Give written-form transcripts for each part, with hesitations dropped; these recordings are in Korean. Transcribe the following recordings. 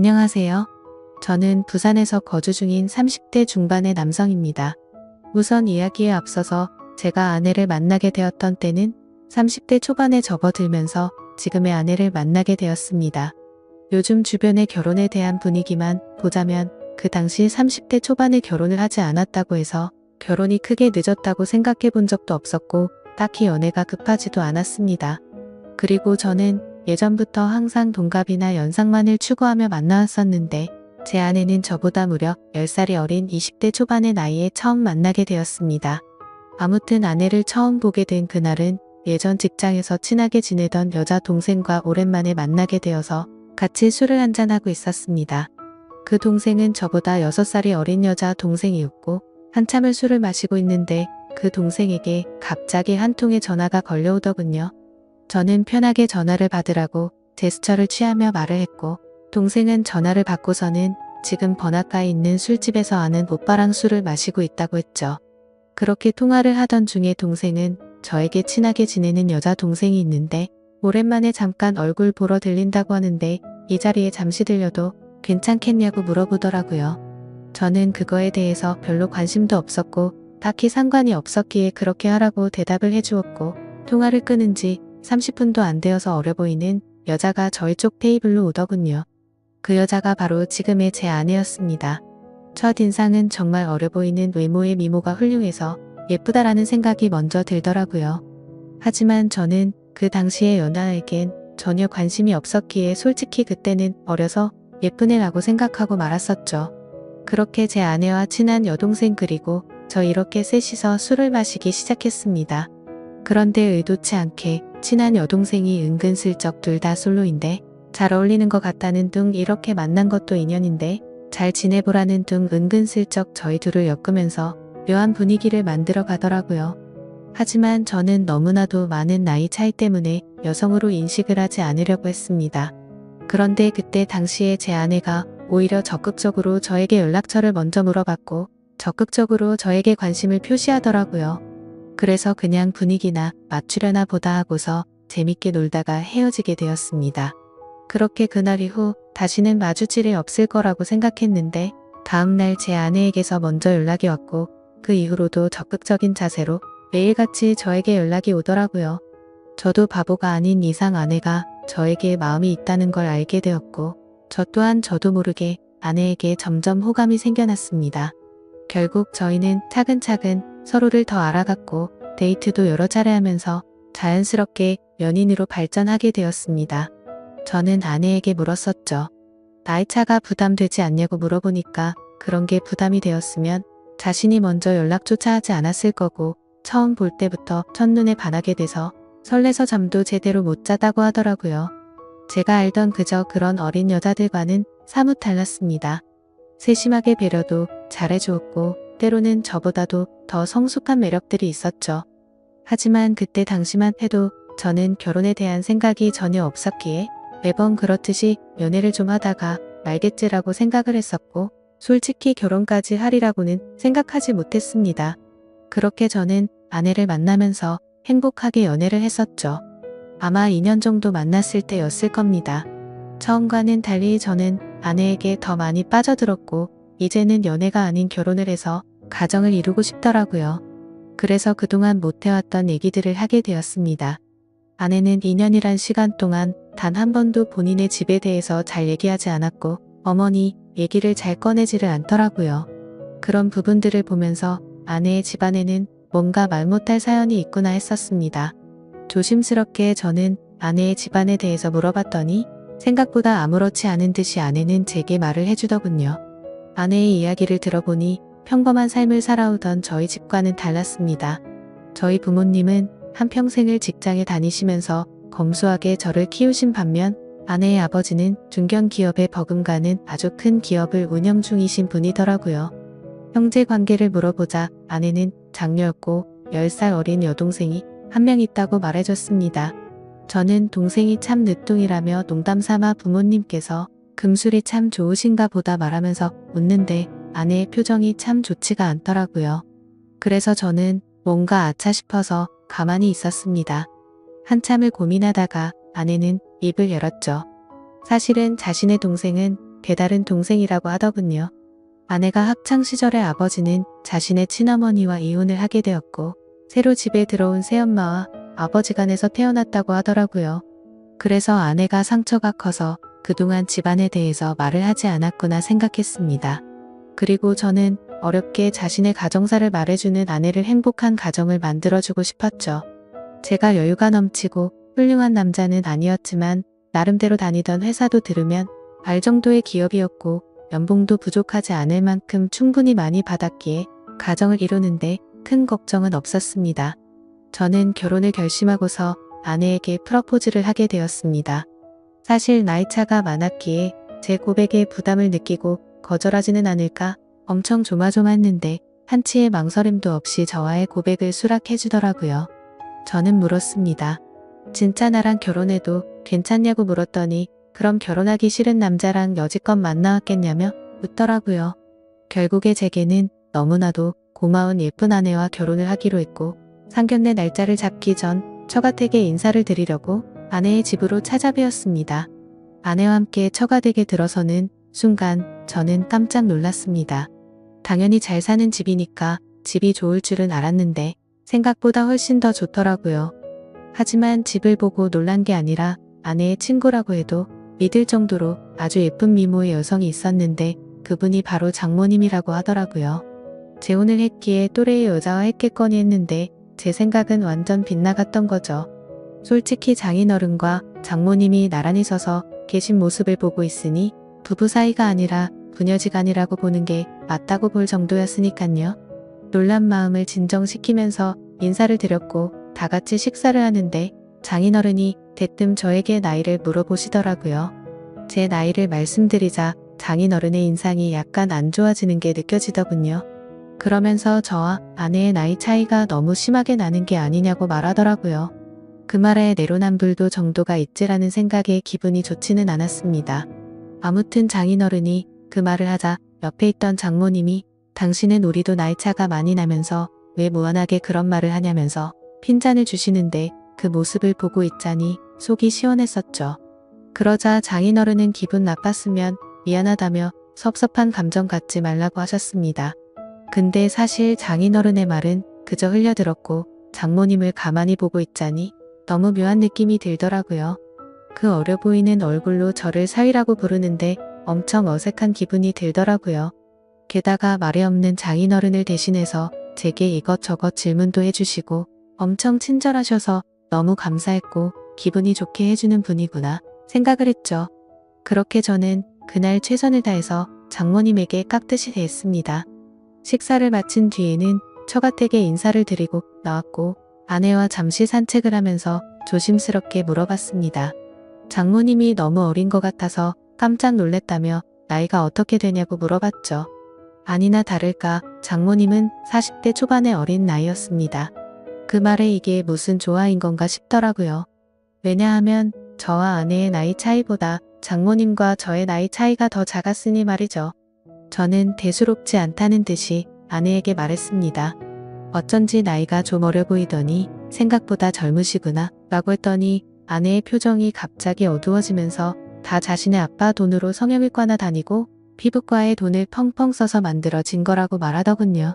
안녕하세요. 저는 부산에서 거주 중인 30대 중반의 남성입니다. 우선 이야기에 앞서서 제가 아내를 만나게 되었던 때는 30대 초반에 접어들면서 지금의 아내를 만나게 되었습니다. 요즘 주변의 결혼에 대한 분위기만 보자면 그 당시 30대 초반에 결혼을 하지 않았다고 해서 결혼이 크게 늦었다고 생각해 본 적도 없었고 딱히 연애가 급하지도 않았습니다. 그리고 저는 예전부터 항상 동갑이나 연상만을 추구하며 만나왔었는데 제 아내는 저보다 무려 10살이 어린 20대 초반의 나이에 처음 만나게 되었습니다. 아무튼 아내를 처음 보게 된 그날은 예전 직장에서 친하게 지내던 여자 동생과 오랜만에 만나게 되어서 같이 술을 한잔하고 있었습니다. 그 동생은 저보다 6살이 어린 여자 동생이었고 한참을 술을 마시고 있는데 그 동생에게 갑자기 한 통의 전화가 걸려오더군요. 저는 편하게 전화를 받으라고 제스처를 취하며 말을 했고 동생은 전화를 받고서는 지금 번화가에 있는 술집에서 아는 오빠랑 술을 마시고 있다고 했죠. 그렇게 통화를 하던 중에 동생은 저에게 친하게 지내는 여자 동생이 있는데 오랜만에 잠깐 얼굴 보러 들린다고 하는데 이 자리에 잠시 들려도 괜찮겠냐고 물어보더라고요. 저는 그거에 대해서 별로 관심도 없었고 딱히 상관이 없었기에 그렇게 하라고 대답을 해주었고 통화를 끊은 지 30분도 안 되어서 어려 보이는 여자가 저희 쪽 테이블로 오더군요. 그 여자가 바로 지금의 제 아내였습니다. 첫인상은 정말 어려 보이는 외모의 미모가 훌륭해서 예쁘다라는 생각이 먼저 들더라고요. 하지만 저는 그 당시의 연하에겐 전혀 관심이 없었기에 솔직히 그때는 어려서 예쁜 애라고 생각하고 말았었죠. 그렇게 제 아내와 친한 여동생 그리고 저 이렇게 셋이서 술을 마시기 시작했습니다. 그런데 의도치 않게 친한 여동생이 은근슬쩍 둘 다 솔로인데 잘 어울리는 것 같다는 둥 이렇게 만난 것도 인연인데 잘 지내보라는 둥 은근슬쩍 저희 둘을 엮으면서 묘한 분위기를 만들어 가더라고요. 하지만 저는 너무나도 많은 나이 차이 때문에 여성으로 인식을 하지 않으려고 했습니다. 그런데 그때 당시에 제 아내가 오히려 적극적으로 저에게 연락처를 먼저 물어봤고 적극적으로 저에게 관심을 표시하더라고요. 그래서 그냥 분위기나 맞추려나 보다 하고서 재밌게 놀다가 헤어지게 되었습니다. 그렇게 그날 이후 다시는 마주칠 일 없을 거라고 생각했는데 다음날 제 아내에게서 먼저 연락이 왔고 그 이후로도 적극적인 자세로 매일같이 저에게 연락이 오더라고요. 저도 바보가 아닌 이상 아내가 저에게 마음이 있다는 걸 알게 되었고 저 또한 저도 모르게 아내에게 점점 호감이 생겨났습니다. 결국 저희는 차근차근 서로를 더 알아갔고 데이트도 여러 차례 하면서 자연스럽게 연인으로 발전하게 되었습니다. 저는 아내에게 물었었죠. 나이차가 부담되지 않냐고 물어보니까 그런 게 부담이 되었으면 자신이 먼저 연락조차 하지 않았을 거고 처음 볼 때부터 첫눈에 반하게 돼서 설레서 잠도 제대로 못 자다고 하더라고요. 제가 알던 그저 그런 어린 여자들과는 사뭇 달랐습니다. 세심하게 배려도 잘해주었고 때로는 저보다도 더 성숙한 매력들이 있었죠. 하지만 그때 당시만 해도 저는 결혼에 대한 생각이 전혀 없었기에 매번 그렇듯이 연애를 좀 하다가 말겠지라고 생각을 했었고 솔직히 결혼까지 하리라고는 생각하지 못했습니다. 그렇게 저는 아내를 만나면서 행복하게 연애를 했었죠. 아마 2년 정도 만났을 때였을 겁니다. 처음과는 달리 저는 아내에게 더 많이 빠져들었고 이제는 연애가 아닌 결혼을 해서 가정을 이루고 싶더라고요. 그래서 그동안 못해왔던 얘기들을 하게 되었습니다. 아내는 2년이란 시간 동안 단 한 번도 본인의 집에 대해서 잘 얘기하지 않았고 어머니 얘기를 잘 꺼내지를 않더라고요. 그런 부분들을 보면서 아내의 집안에는 뭔가 말 못할 사연이 있구나 했었습니다. 조심스럽게 저는 아내의 집안에 대해서 물어봤더니 생각보다 아무렇지 않은 듯이 아내는 제게 말을 해주더군요. 아내의 이야기를 들어보니 평범한 삶을 살아오던 저희 집과는 달랐습니다. 저희 부모님은 한평생을 직장에 다니시면서 검소하게 저를 키우신 반면 아내의 아버지는 중견기업에 버금가는 아주 큰 기업을 운영 중이신 분이더라고요. 형제 관계를 물어보자 아내는 장녀였고 10살 어린 여동생이 한 명 있다고 말해줬습니다. 저는 동생이 참 늦둥이라며 농담삼아 부모님께서 금술이 참 좋으신가 보다 말하면서 웃는데 아내의 표정이 참 좋지가 않더라고요. 그래서 저는 뭔가 아차 싶어서 가만히 있었습니다. 한참을 고민하다가 아내는 입을 열었죠. 사실은 자신의 동생은 배다른 동생이라고 하더군요. 아내가 학창시절의 아버지는 자신의 친어머니와 이혼을 하게 되었고 새로 집에 들어온 새엄마와 아버지 간에서 태어났다고 하더라고요. 그래서 아내가 상처가 커서 그동안 집안에 대해서 말을 하지 않았구나 생각했습니다. 그리고 저는 어렵게 자신의 가정사를 말해주는 아내를 행복한 가정을 만들어주고 싶었죠. 제가 여유가 넘치고 훌륭한 남자는 아니었지만 나름대로 다니던 회사도 들으면 알 정도의 기업이었고 연봉도 부족하지 않을 만큼 충분히 많이 받았기에 가정을 이루는데 큰 걱정은 없었습니다. 저는 결혼을 결심하고서 아내에게 프러포즈를 하게 되었습니다. 사실 나이차가 많았기에 제 고백에 부담을 느끼고 거절하지는 않을까 엄청 조마조마했는데 한치의 망설임도 없이 저와의 고백을 수락해주더라고요. 저는 물었습니다. 진짜 나랑 결혼해도 괜찮냐고 물었더니 그럼 결혼하기 싫은 남자랑 여지껏 만나왔겠냐며 묻더라고요. 결국에 제게는 너무나도 고마운 예쁜 아내와 결혼을 하기로 했고 상견례 날짜를 잡기 전 처가댁에 인사를 드리려고 아내의 집으로 찾아뵈었습니다. 아내와 함께 처가댁에 들어서는 순간 저는 깜짝 놀랐습니다. 당연히 잘 사는 집이니까 집이 좋을 줄은 알았는데 생각보다 훨씬 더 좋더라고요. 하지만 집을 보고 놀란 게 아니라 아내의 친구라고 해도 믿을 정도로 아주 예쁜 미모의 여성이 있었는데 그분이 바로 장모님이라고 하더라고요. 재혼을 했기에 또래의 여자와 했겠거니 했는데 제 생각은 완전 빗나갔던 거죠. 솔직히 장인어른과 장모님이 나란히 서서 계신 모습을 보고 있으니 부부 사이가 아니라 부녀지간이라고 보는 게 맞다고 볼 정도였으니깐요. 놀란 마음을 진정시키면서 인사를 드렸고 다 같이 식사를 하는데 장인어른이 대뜸 저에게 나이를 물어보시더라고요. 제 나이를 말씀드리자 장인어른의 인상이 약간 안 좋아지는 게 느껴지더군요. 그러면서 저와 아내의 나이 차이가 너무 심하게 나는 게 아니냐고 말하더라고요. 그 말에 내로남불도 정도가 있지라는 생각에 기분이 좋지는 않았습니다. 아무튼 장인어른이 그 말을 하자 옆에 있던 장모님이 당신은 우리도 나이 차가 많이 나면서 왜 무한하게 그런 말을 하냐면서 핀잔을 주시는데 그 모습을 보고 있자니 속이 시원했었죠. 그러자 장인어른은 기분 나빴으면 미안하다며 섭섭한 감정 갖지 말라고 하셨습니다. 근데 사실 장인어른의 말은 그저 흘려들었고 장모님을 가만히 보고 있자니 너무 묘한 느낌이 들더라고요. 그 어려 보이는 얼굴로 저를 사위라고 부르는데 엄청 어색한 기분이 들더라고요. 게다가 말에 없는 장인어른을 대신해서 제게 이것저것 질문도 해주시고 엄청 친절하셔서 너무 감사했고 기분이 좋게 해주는 분이구나 생각을 했죠. 그렇게 저는 그날 최선을 다해서 장모님에게 깍듯이 대했습니다. 식사를 마친 뒤에는 처가댁에 인사를 드리고 나왔고 아내와 잠시 산책을 하면서 조심스럽게 물어봤습니다. 장모님이 너무 어린 것 같아서 깜짝 놀랬다며 나이가 어떻게 되냐고 물어봤죠. 아니나 다를까 장모님은 40대 초반의 어린 나이였습니다. 그 말에 이게 무슨 조화인 건가 싶더라고요. 왜냐하면 저와 아내의 나이 차이보다 장모님과 저의 나이 차이가 더 작았으니 말이죠. 저는 대수롭지 않다는 듯이 아내에게 말했습니다. 어쩐지 나이가 좀 어려 보이더니 생각보다 젊으시구나 라고 했더니 아내의 표정이 갑자기 어두워지면서 다 자신의 아빠 돈으로 성형외과나 다니고 피부과에 돈을 펑펑 써서 만들어진 거라고 말하더군요.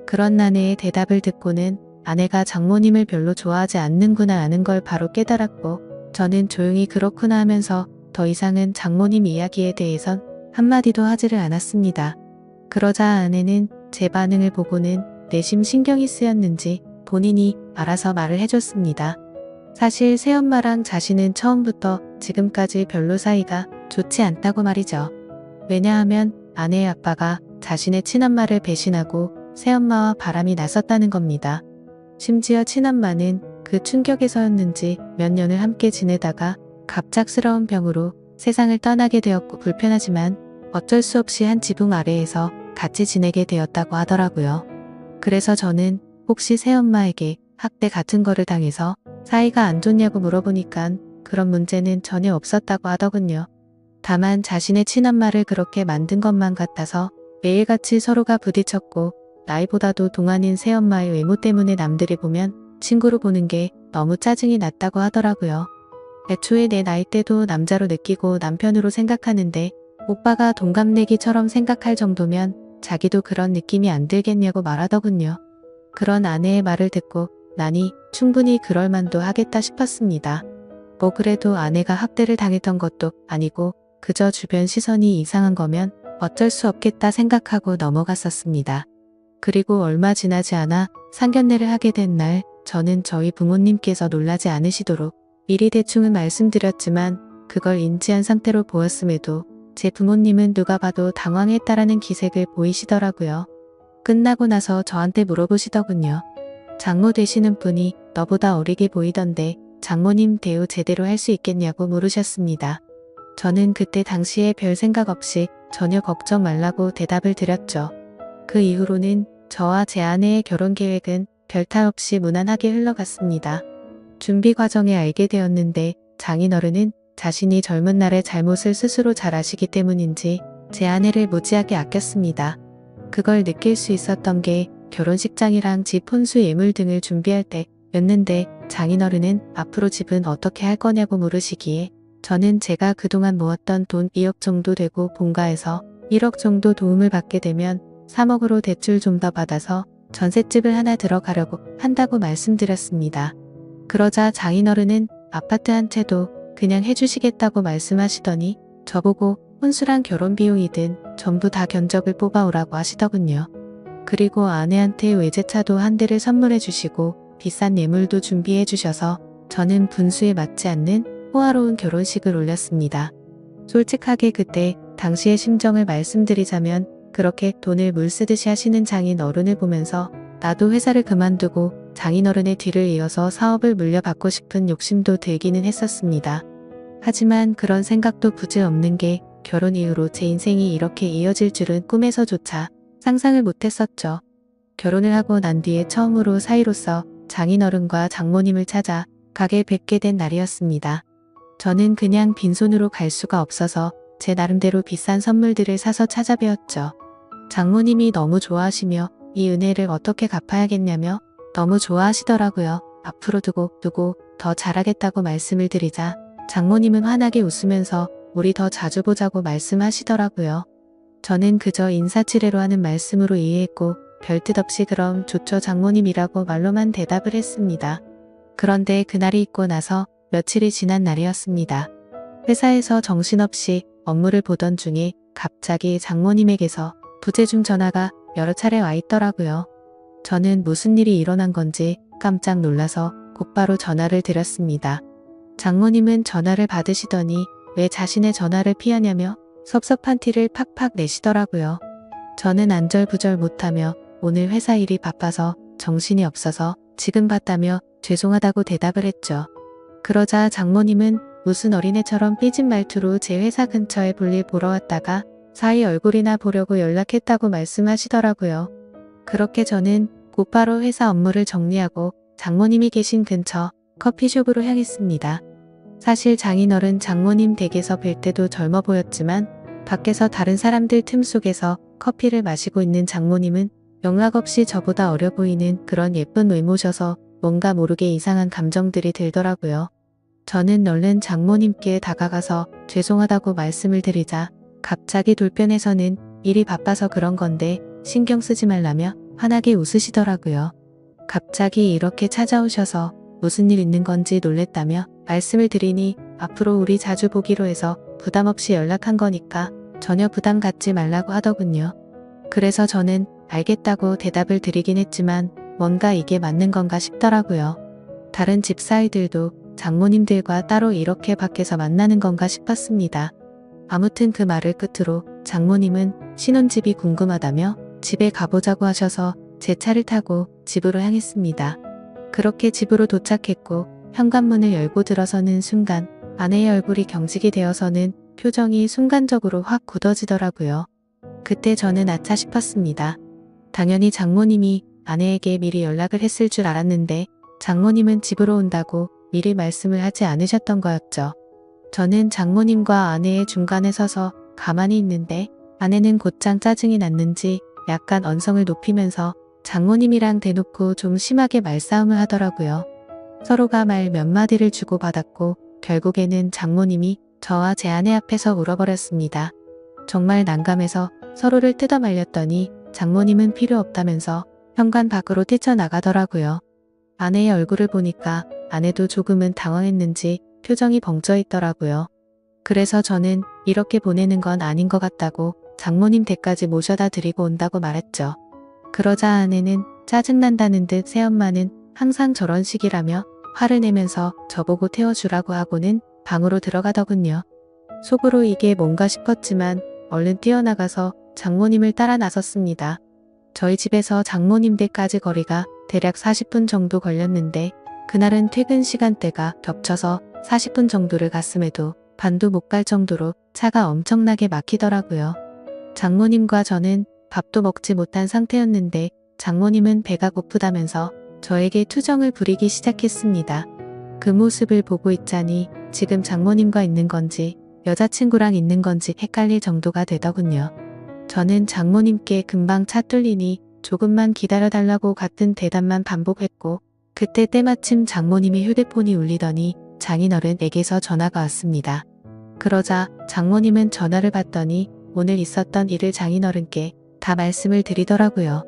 그런 아내의 대답을 듣고는 아내가 장모님을 별로 좋아하지 않는구나 하는 걸 바로 깨달았고 저는 조용히 그렇구나 하면서 더 이상은 장모님 이야기에 대해선 한마디도 하지를 않았습니다. 그러자 아내는 제 반응을 보고는 내심 신경이 쓰였는지 본인이 알아서 말을 해줬습니다. 사실 새엄마랑 자신은 처음부터 지금까지 별로 사이가 좋지 않다고 말이죠. 왜냐하면 아내의 아빠가 자신의 친엄마를 배신하고 새엄마와 바람이 났었다는 겁니다. 심지어 친엄마는 그 충격에서였는지 몇 년을 함께 지내다가 갑작스러운 병으로 세상을 떠나게 되었고 불편하지만 어쩔 수 없이 한 지붕 아래에서 같이 지내게 되었다고 하더라고요. 그래서 저는 혹시 새엄마에게 학대 같은 거를 당해서 사이가 안 좋냐고 물어보니까 그런 문제는 전혀 없었다고 하더군요. 다만 자신의 친엄마를 그렇게 만든 것만 같아서 매일같이 서로가 부딪혔고 나이보다도 동안인 새엄마의 외모 때문에 남들이 보면 친구로 보는 게 너무 짜증이 났다고 하더라고요. 애초에 내 나이 때도 남자로 느끼고 남편으로 생각하는데 오빠가 동갑내기처럼 생각할 정도면 자기도 그런 느낌이 안 들겠냐고 말하더군요. 그런 아내의 말을 듣고 나니 충분히 그럴 만도 하겠다 싶었습니다. 뭐 그래도 아내가 학대를 당했던 것도 아니고 그저 주변 시선이 이상한 거면 어쩔 수 없겠다 생각하고 넘어갔었습니다. 그리고 얼마 지나지 않아 상견례를 하게 된 날 저는 저희 부모님께서 놀라지 않으시도록 미리 대충은 말씀드렸지만 그걸 인지한 상태로 보였음에도 제 부모님은 누가 봐도 당황했다라는 기색을 보이시더라고요. 끝나고 나서 저한테 물어보시더군요. 장모 되시는 분이 너보다 어리게 보이던데 장모님 대우 제대로 할 수 있겠냐고 물으셨습니다. 저는 그때 당시에 별 생각 없이 전혀 걱정 말라고 대답을 드렸죠. 그 이후로는 저와 제 아내의 결혼 계획은 별탈 없이 무난하게 흘러갔습니다. 준비 과정에 알게 되었는데 장인어른은 자신이 젊은 날의 잘못을 스스로 잘 아시기 때문인지 제 아내를 무지하게 아꼈습니다. 그걸 느낄 수 있었던 게 결혼식장이랑 집 혼수 예물 등을 준비할 때였는데 장인어른은 앞으로 집은 어떻게 할 거냐고 물으시기에 저는 제가 그동안 모았던 돈 2억 정도 되고 본가에서 1억 정도 도움을 받게 되면 3억으로 대출 좀 더 받아서 전셋집을 하나 들어가려고 한다고 말씀드렸습니다. 그러자 장인어른은 아파트 한 채도 그냥 해주시겠다고 말씀하시더니 저보고 혼수랑 결혼 비용이든 전부 다 견적을 뽑아오라고 하시더군요. 그리고 아내한테 외제차도 한 대를 선물해 주시고 비싼 예물도 준비해 주셔서 저는 분수에 맞지 않는 호화로운 결혼식을 올렸습니다. 솔직하게 그때 당시의 심정을 말씀드리자면 그렇게 돈을 물 쓰듯이 하시는 장인 어른을 보면서 나도 회사를 그만두고 장인어른의 뒤를 이어서 사업을 물려받고 싶은 욕심도 들기는 했었습니다. 하지만 그런 생각도 부질 없는 게 결혼 이후로 제 인생이 이렇게 이어질 줄은 꿈에서조차 상상을 못했었죠. 결혼을 하고 난 뒤에 처음으로 사위로서 장인어른과 장모님을 찾아 가게 뵙게 된 날이었습니다. 저는 그냥 빈손으로 갈 수가 없어서 제 나름대로 비싼 선물들을 사서 찾아뵈었죠. 장모님이 너무 좋아하시며 이 은혜를 어떻게 갚아야겠냐며 너무 좋아하시더라고요. 앞으로 두고 더 잘하겠다고 말씀을 드리자 장모님은 환하게 웃으면서 우리 더 자주 보자고 말씀하시더라고요. 저는 그저 인사치레로 하는 말씀으로 이해했고 별뜻 없이 그럼 좋죠 장모님이라고 말로만 대답을 했습니다. 그런데 그날이 있고 나서 며칠이 지난 날이었습니다. 회사에서 정신없이 업무를 보던 중에 갑자기 장모님에게서 부재중 전화가 여러 차례 와 있더라고요. 저는 무슨 일이 일어난 건지 깜짝 놀라서 곧바로 전화를 드렸습니다. 장모님은 전화를 받으시더니 왜 자신의 전화를 피하냐며 섭섭한 티를 팍팍 내시더라고요. 저는 안절부절 못하며 오늘 회사 일이 바빠서 정신이 없어서 지금 봤다며 죄송하다고 대답을 했죠. 그러자 장모님은 무슨 어린애처럼 삐진 말투로 제 회사 근처에 볼일 보러 왔다가 사위 얼굴이나 보려고 연락했다고 말씀하시더라고요. 그렇게 저는 곧바로 회사 업무를 정리하고 장모님이 계신 근처 커피숍으로 향했습니다. 사실 장인어른 장모님 댁에서 뵐 때도 젊어 보였지만 밖에서 다른 사람들 틈 속에서 커피를 마시고 있는 장모님은 영락없이 저보다 어려 보이는 그런 예쁜 외모셔서 뭔가 모르게 이상한 감정들이 들더라고요. 저는 얼른 장모님께 다가가서 죄송하다고 말씀을 드리자 갑자기 돌변해서는 일이 바빠서 그런 건데 신경 쓰지 말라며 환하게 웃으시더라고요. 갑자기 이렇게 찾아오셔서 무슨 일 있는 건지 놀랬다며 말씀을 드리니 앞으로 우리 자주 보기로 해서 부담 없이 연락한 거니까 전혀 부담 갖지 말라고 하더군요. 그래서 저는 알겠다고 대답을 드리긴 했지만 뭔가 이게 맞는 건가 싶더라고요. 다른 집사위들도 장모님들과 따로 이렇게 밖에서 만나는 건가 싶었습니다. 아무튼 그 말을 끝으로 장모님은 신혼집이 궁금하다며 집에 가보자고 하셔서 제 차를 타고 집으로 향했습니다. 그렇게 집으로 도착했고 현관문을 열고 들어서는 순간 아내의 얼굴이 경직이 되어서는 표정이 순간적으로 확 굳어지더라고요. 그때 저는 아차 싶었습니다. 당연히 장모님이 아내에게 미리 연락을 했을 줄 알았는데 장모님은 집으로 온다고 미리 말씀을 하지 않으셨던 거였죠. 저는 장모님과 아내의 중간에 서서 가만히 있는데 아내는 곧장 짜증이 났는지 약간 언성을 높이면서 장모님이랑 대놓고 좀 심하게 말싸움을 하더라고요. 서로가 말 몇 마디를 주고받았고 결국에는 장모님이 저와 제 아내 앞에서 울어버렸습니다. 정말 난감해서 서로를 뜯어 말렸더니 장모님은 필요 없다면서 현관 밖으로 뛰쳐나가더라고요. 아내의 얼굴을 보니까 아내도 조금은 당황했는지 표정이 벙쪄 있더라고요. 그래서 저는 이렇게 보내는 건 아닌 것 같다고 장모님 댁까지 모셔다 드리고 온다고 말했죠. 그러자 아내는 짜증난다는 듯 새엄마는 항상 저런 식이라며 화를 내면서 저보고 태워주라고 하고는 방으로 들어가더군요. 속으로 이게 뭔가 싶었지만 얼른 뛰어나가서 장모님을 따라 나섰습니다. 저희 집에서 장모님 댁까지 거리가 대략 40분 정도 걸렸는데 그날은 퇴근 시간대가 겹쳐서 40분 정도를 갔음에도 반도 못 갈 정도로 차가 엄청나게 막히더라고요. 장모님과 저는 밥도 먹지 못한 상태였는데 장모님은 배가 고프다면서 저에게 투정을 부리기 시작했습니다. 그 모습을 보고 있자니 지금 장모님과 있는 건지 여자친구랑 있는 건지 헷갈릴 정도가 되더군요. 저는 장모님께 금방 차 뚫리니 조금만 기다려달라고 같은 대답만 반복했고 그때 때마침 장모님의 휴대폰이 울리더니 장인어른에게서 전화가 왔습니다. 그러자 장모님은 전화를 받더니 오늘 있었던 일을 장인어른께 다 말씀을 드리더라고요.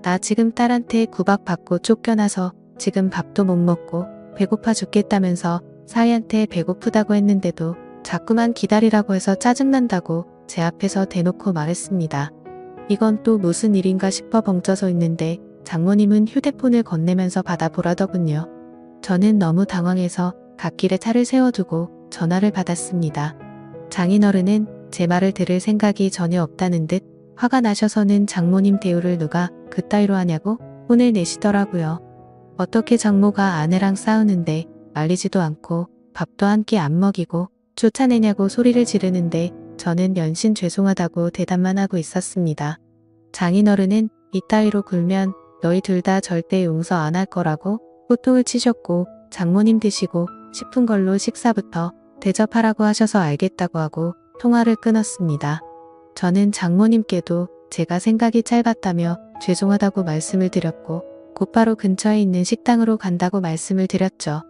나 지금 딸한테 구박받고 쫓겨나서 지금 밥도 못 먹고 배고파 죽겠다면서 사위한테 배고프다고 했는데도 자꾸만 기다리라고 해서 짜증난다고 제 앞에서 대놓고 말했습니다. 이건 또 무슨 일인가 싶어 벙쪄서 있는데 장모님은 휴대폰을 건네면서 받아보라더군요. 저는 너무 당황해서 갓길에 차를 세워두고 전화를 받았습니다. 장인어른은 제 말을 들을 생각이 전혀 없다는 듯 화가 나셔서는 장모님 대우를 누가 그따위로 하냐고 혼을 내시더라고요. 어떻게 장모가 아내랑 싸우는데 말리지도 않고 밥도 한 끼 안 먹이고 쫓아내냐고 소리를 지르는데 저는 연신 죄송하다고 대답만 하고 있었습니다. 장인어른은 이따위로 굴면 너희 둘 다 절대 용서 안 할 거라고 호통을 치셨고 장모님 드시고 싶은 걸로 식사부터 대접하라고 하셔서 알겠다고 하고 통화를 끊었습니다. 저는 장모님께도 제가 생각이 짧았다며 죄송하다고 말씀을 드렸고 곧바로 근처에 있는 식당으로 간다고 말씀을 드렸죠.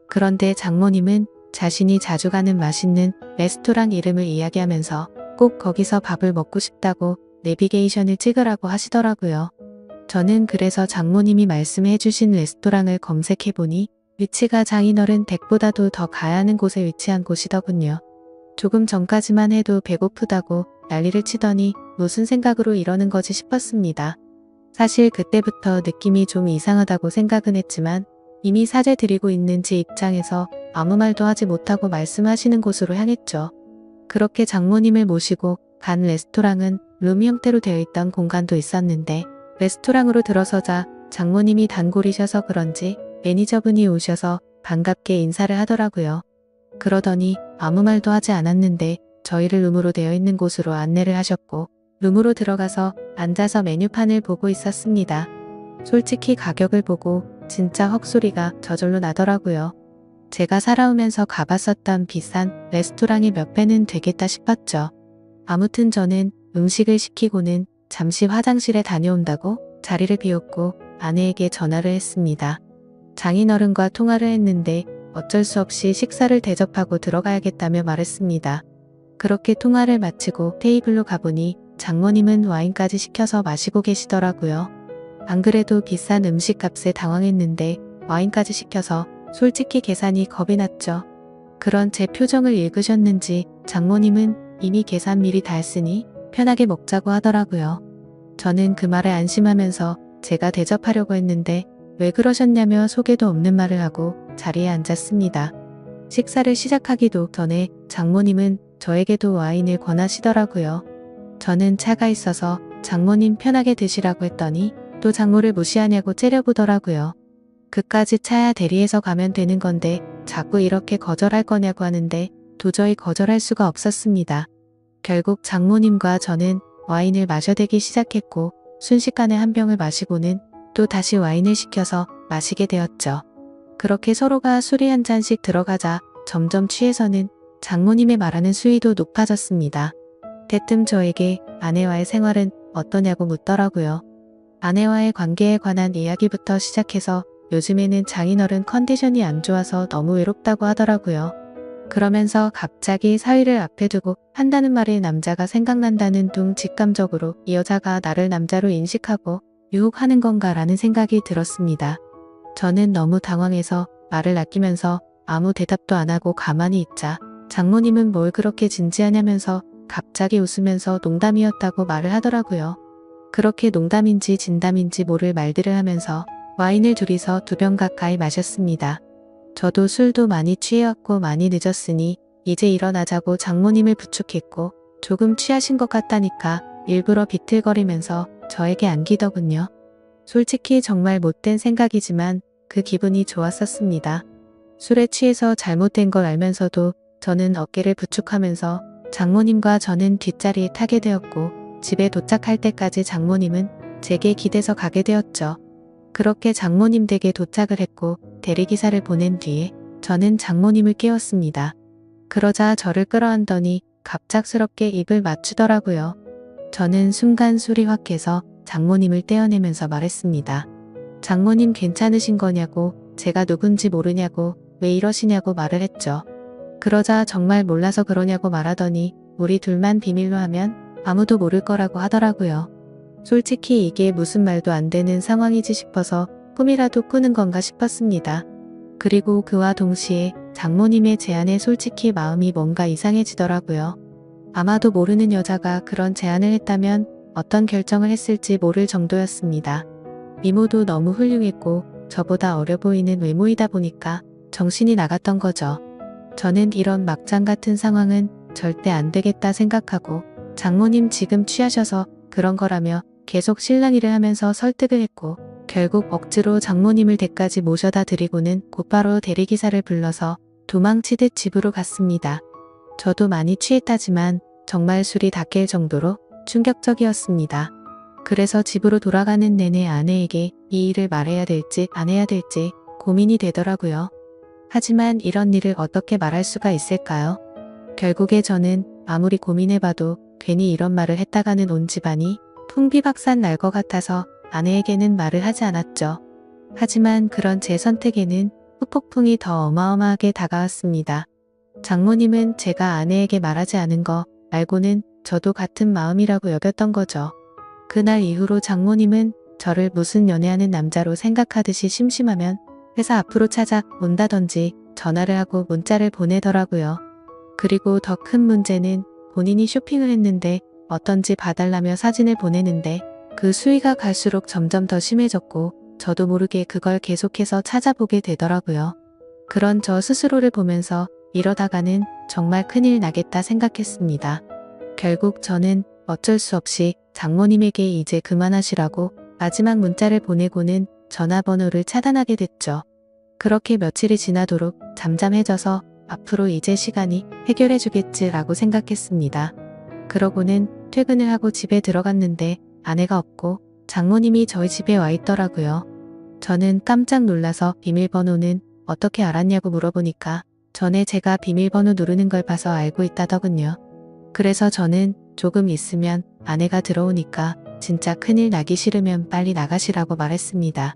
그런데 장모님은 자신이 자주 가는 맛있는 레스토랑 이름을 이야기하면서 꼭 거기서 밥을 먹고 싶다고 내비게이션을 찍으라고 하시더라고요. 저는 그래서 장모님이 말씀해 주신 레스토랑을 검색해보니 위치가 장인어른 댁보다도 더 가야 하는 곳에 위치한 곳이더군요. 조금 전까지만 해도 배고프다고 난리를 치더니 무슨 생각으로 이러는 거지 싶었습니다. 사실 그때부터 느낌이 좀 이상하다고 생각은 했지만 이미 사죄드리고 있는 제 입장에서 아무 말도 하지 못하고 말씀하시는 곳으로 향했죠. 그렇게 장모님을 모시고 간 레스토랑은 룸 형태로 되어 있던 공간도 있었는데 레스토랑으로 들어서자 장모님이 단골이셔서 그런지 매니저분이 오셔서 반갑게 인사를 하더라고요. 그러더니 아무 말도 하지 않았는데 저희를 룸으로 되어 있는 곳으로 안내를 하셨고 룸으로 들어가서 앉아서 메뉴판을 보고 있었습니다. 솔직히 가격을 보고 진짜 헉소리가 저절로 나더라고요. 제가 살아오면서 가봤었던 비싼 레스토랑이 몇 배는 되겠다 싶었죠. 아무튼 저는 음식을 시키고는 잠시 화장실에 다녀온다고 자리를 비웠고 아내에게 전화를 했습니다. 장인어른과 통화를 했는데 어쩔 수 없이 식사를 대접하고 들어가야겠다며 말했습니다. 그렇게 통화를 마치고 테이블로 가보니 장모님은 와인까지 시켜서 마시고 계시더라고요. 안 그래도 비싼 음식값에 당황했는데 와인까지 시켜서 솔직히 계산이 겁이 났죠. 그런 제 표정을 읽으셨는지 장모님은 이미 계산 미리 다 했으니 편하게 먹자고 하더라고요. 저는 그 말에 안심하면서 제가 대접하려고 했는데 왜 그러셨냐며 속에도 없는 말을 하고 자리에 앉았습니다. 식사를 시작하기도 전에 장모님은 저에게도 와인을 권하시더라고요. 저는 차가 있어서 장모님 편하게 드시라고 했더니 또 장모를 무시하냐고 째려보더라고요. 그까지 차야 대리해서 가면 되는 건데 자꾸 이렇게 거절할 거냐고 하는데 도저히 거절할 수가 없었습니다. 결국 장모님과 저는 와인을 마셔대기 시작했고 순식간에 한 병을 마시고는 또 다시 와인을 시켜서 마시게 되었죠. 그렇게 서로가 술이 한 잔씩 들어가자 점점 취해서는 장모님의 말하는 수위도 높아졌습니다. 대뜸 저에게 아내와의 생활은 어떠냐고 묻더라고요. 아내와의 관계에 관한 이야기부터 시작해서 요즘에는 장인어른 컨디션이 안 좋아서 너무 외롭다고 하더라고요. 그러면서 갑자기 사위를 앞에 두고 한다는 말에 남자가 생각난다는 둥 직감적으로 이 여자가 나를 남자로 인식하고 유혹하는 건가라는 생각이 들었습니다. 저는 너무 당황해서 말을 아끼면서 아무 대답도 안 하고 가만히 있자 장모님은 뭘 그렇게 진지하냐면서 갑자기 웃으면서 농담이었다고 말을 하더라고요. 그렇게 농담인지 진담인지 모를 말들을 하면서 와인을 둘이서 2병 가까이 마셨습니다. 저도 술도 많이 취해왔고 많이 늦었으니 이제 일어나자고 장모님을 부축했고 조금 취하신 것 같다니까 일부러 비틀거리면서 저에게 안기더군요. 솔직히 정말 못된 생각이지만 그 기분이 좋았었습니다. 술에 취해서 잘못된 걸 알면서도 저는 어깨를 부축하면서 장모님과 저는 뒷자리에 타게 되었고 집에 도착할 때까지 장모님은 제게 기대서 가게 되었죠. 그렇게 장모님 댁에 도착을 했고 대리기사를 보낸 뒤에 저는 장모님을 깨웠습니다. 그러자 저를 끌어안더니 갑작스럽게 입을 맞추더라고요. 저는 순간 술이 확 깨서 장모님을 떼어내면서 말했습니다. 장모님 괜찮으신 거냐고, 제가 누군지 모르냐고, 왜 이러시냐고 말을 했죠. 그러자 정말 몰라서 그러냐고 말하더니 우리 둘만 비밀로 하면 아무도 모를 거라고 하더라고요. 솔직히 이게 무슨 말도 안 되는 상황이지 싶어서 꿈이라도 꾸는 건가 싶었습니다. 그리고 그와 동시에 장모님의 제안에 솔직히 마음이 뭔가 이상해지더라고요. 아마도 모르는 여자가 그런 제안을 했다면 어떤 결정을 했을지 모를 정도였습니다. 미모도 너무 훌륭했고 저보다 어려 보이는 외모이다 보니까 정신이 나갔던 거죠. 저는 이런 막장 같은 상황은 절대 안 되겠다 생각하고 장모님 지금 취하셔서 그런 거라며 계속 실랑이를 하면서 설득을 했고 결국 억지로 장모님을 댁까지 모셔다 드리고는 곧바로 대리기사를 불러서 도망치듯 집으로 갔습니다. 저도 많이 취했다지만 정말 술이 다 깰 정도로 충격적이었습니다. 그래서 집으로 돌아가는 내내 아내에게 이 일을 말해야 될지 안 해야 될지 고민이 되더라고요. 하지만 이런 일을 어떻게 말할 수가 있을까요? 결국에 저는 아무리 고민해봐도 괜히 이런 말을 했다가는 온 집안이 풍비박산 날 것 같아서 아내에게는 말을 하지 않았죠. 하지만 그런 제 선택에는 후폭풍이 더 어마어마하게 다가왔습니다. 장모님은 제가 아내에게 말하지 않은 거 알고는 저도 같은 마음이라고 여겼던 거죠. 그날 이후로 장모님은 저를 무슨 연애하는 남자로 생각하듯이 심심하면 회사 앞으로 찾아온다든지 전화를 하고 문자를 보내더라고요. 그리고 더 큰 문제는 본인이 쇼핑을 했는데 어떤지 봐달라며 사진을 보내는데 그 수위가 갈수록 점점 더 심해졌고 저도 모르게 그걸 계속해서 찾아보게 되더라고요. 그런 저 스스로를 보면서 이러다가는 정말 큰일 나겠다 생각했습니다. 결국 저는 어쩔 수 없이 장모님에게 이제 그만하시라고 마지막 문자를 보내고는 전화번호를 차단하게 됐죠. 그렇게 며칠이 지나도록 잠잠해져서 앞으로 이제 시간이 해결해주겠지라고 생각했습니다. 그러고는 퇴근을 하고 집에 들어갔는데 아내가 없고 장모님이 저희 집에 와 있더라고요. 저는 깜짝 놀라서 비밀번호는 어떻게 알았냐고 물어보니까 전에 제가 비밀번호 누르는 걸 봐서 알고 있다더군요. 그래서 저는 조금 있으면 아내가 들어오니까 진짜 큰일 나기 싫으면 빨리 나가시라고 말했습니다.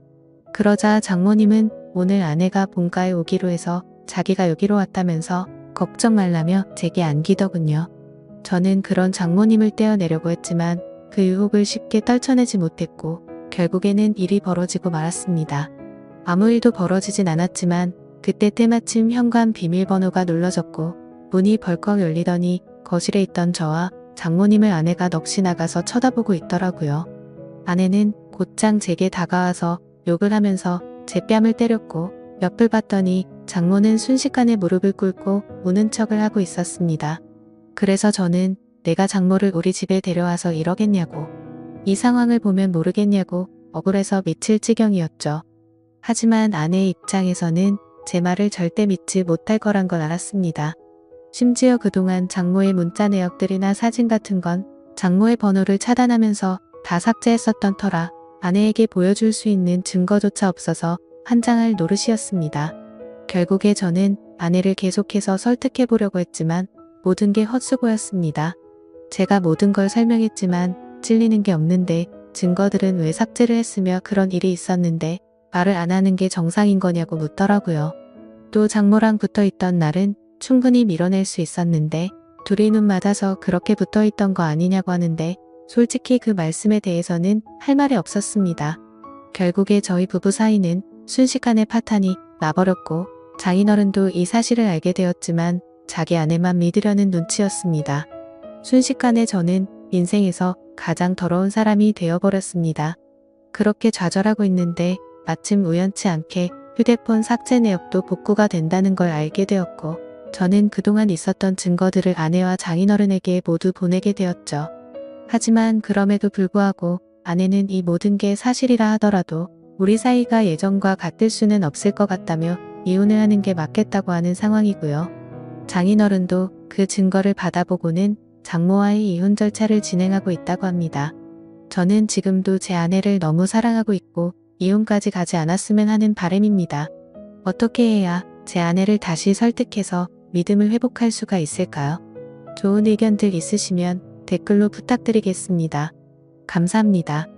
그러자 장모님은 오늘 아내가 본가에 오기로 해서 자기가 여기로 왔다면서 걱정 말라며 제게 안기더군요. 저는 그런 장모님을 떼어내려고 했지만 그 유혹을 쉽게 떨쳐내지 못했고 결국에는 일이 벌어지고 말았습니다. 아무 일도 벌어지진 않았지만 그때 때마침 현관 비밀번호가 눌러졌고 문이 벌컥 열리더니 거실에 있던 저와 장모님을 아내가 넋이 나가서 쳐다보고 있더라고요. 아내는 곧장 제게 다가와서 욕을 하면서 제 뺨을 때렸고 옆을 봤더니 장모는 순식간에 무릎을 꿇고 우는 척을 하고 있었습니다. 그래서 저는 내가 장모를 우리 집에 데려와서 이러겠냐고, 이 상황을 보면 모르겠냐고 억울해서 미칠 지경이었죠. 하지만 아내의 입장에서는 제 말을 절대 믿지 못할 거란 걸 알았습니다. 심지어 그동안 장모의 문자 내역들이나 사진 같은 건 장모의 번호를 차단하면서 다 삭제했었던 터라 아내에게 보여줄 수 있는 증거조차 없어서 환장할 노릇이었습니다. 결국에 저는 아내를 계속해서 설득해 보려고 했지만 모든 게 헛수고였습니다. 제가 모든 걸 설명했지만 찔리는 게 없는데 증거들은 왜 삭제를 했으며 그런 일이 있었는데 말을 안 하는 게 정상인 거냐고 묻더라고요. 또 장모랑 붙어 있던 날은 충분히 밀어낼 수 있었는데 둘이 눈 맞아서 그렇게 붙어 있던 거 아니냐고 하는데 솔직히 그 말씀에 대해서는 할 말이 없었습니다. 결국에 저희 부부 사이는 순식간에 파탄이 나버렸고 장인어른도 이 사실을 알게 되었지만 자기 아내만 믿으려는 눈치였습니다. 순식간에 저는 인생에서 가장 더러운 사람이 되어버렸습니다. 그렇게 좌절하고 있는데 마침 우연치 않게 휴대폰 삭제 내역도 복구가 된다는 걸 알게 되었고 저는 그동안 있었던 증거들을 아내와 장인어른에게 모두 보내게 되었죠. 하지만 그럼에도 불구하고 아내는 이 모든 게 사실이라 하더라도 우리 사이가 예전과 같을 수는 없을 것 같다며 이혼을 하는 게 맞겠다고 하는 상황이고요. 장인어른도 그 증거를 받아보고는 장모와의 이혼 절차를 진행하고 있다고 합니다. 저는 지금도 제 아내를 너무 사랑하고 있고 이혼까지 가지 않았으면 하는 바람입니다. 어떻게 해야 제 아내를 다시 설득해서 믿음을 회복할 수가 있을까요? 좋은 의견들 있으시면 댓글로 부탁드리겠습니다. 감사합니다.